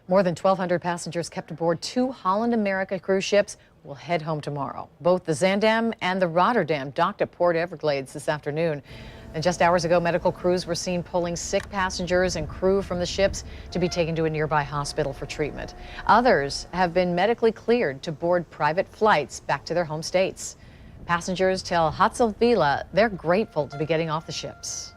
More than 1,200 passengers kept aboard two Holland America cruise ships will head home tomorrow. Both the Zaandam and the Rotterdam docked at Port Everglades this afternoon. And just hours ago, medical crews were seen pulling sick passengers and crew from the ships to be taken to a nearby hospital for treatment. Others have been medically cleared to board private flights back to their home states. Passengers tell Hatzelvila they're grateful to be getting off the ships.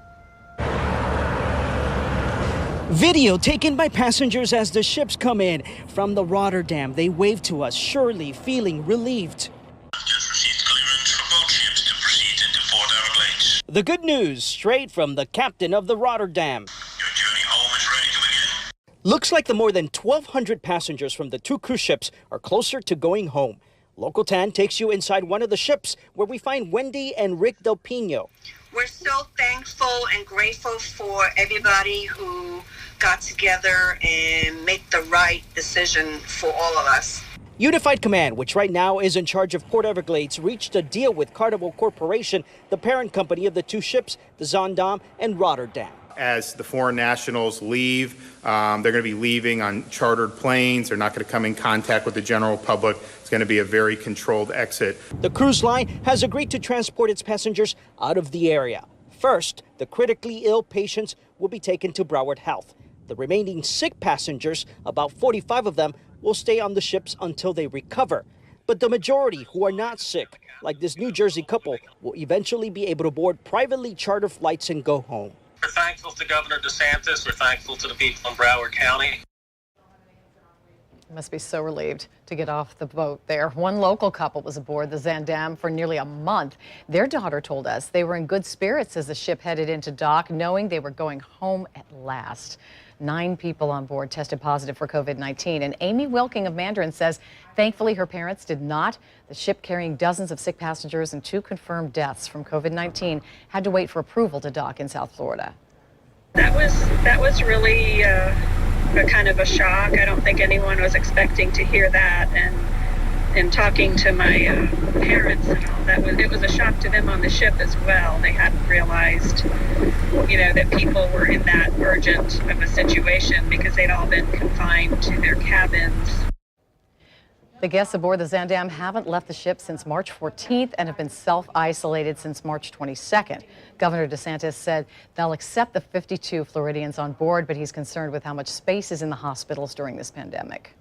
Video taken by passengers as the ships come in from the Rotterdam. They wave to us, surely feeling relieved. Just received clearance for both ships to proceed into Port Everglades. The good news straight from the captain of the Rotterdam. Your journey home is ready to begin. Looks like the more than 1,200 passengers from the two cruise ships are closer to going home. Local 10 takes you inside one of the ships where we find Wendy and Rick Del Pino. We're so thankful and grateful for everybody who got together and made the right decision for all of us. Unified Command, which right now is in charge of Port Everglades, reached a deal with Carnival Corporation, the parent company of the two ships, the Zaandam and Rotterdam. As the foreign nationals leave, they're going to be leaving on chartered planes. They're not going to come in contact with the general public. It's going to be a very controlled exit. The cruise line has agreed to transport its passengers out of the area. First, the critically ill patients will be taken to Broward Health. The remaining sick passengers, about 45 of them, will stay on the ships until they recover. But the majority who are not sick, like this New Jersey couple, will eventually be able to board privately chartered flights and go home. We're thankful to Governor DeSantis. We're thankful to the people in Broward County. Must be so relieved to get off the boat there. One local couple was aboard the Zaandam for nearly a month. Their daughter told us they were in good spirits as the ship headed into dock, knowing they were going home at last. 9 people on board tested positive for COVID-19, and Amy Wilking of Mandarin says thankfully her parents did not. The ship carrying dozens of sick passengers and 2 confirmed deaths from COVID-19 had to wait for approval to dock in South Florida. That was really a kind of a shock. I don't think anyone was expecting to hear that, and talking to my parents and all that, it was a shock to them on the ship as well. They hadn't realized, that people were in that urgent of a situation because they'd all been confined to their cabins. The guests aboard the Zaandam haven't left the ship since March 14th and have been self-isolated since March 22nd. Governor DeSantis said they'll accept the 52 Floridians on board, but he's concerned with how much space is in the hospitals during this pandemic.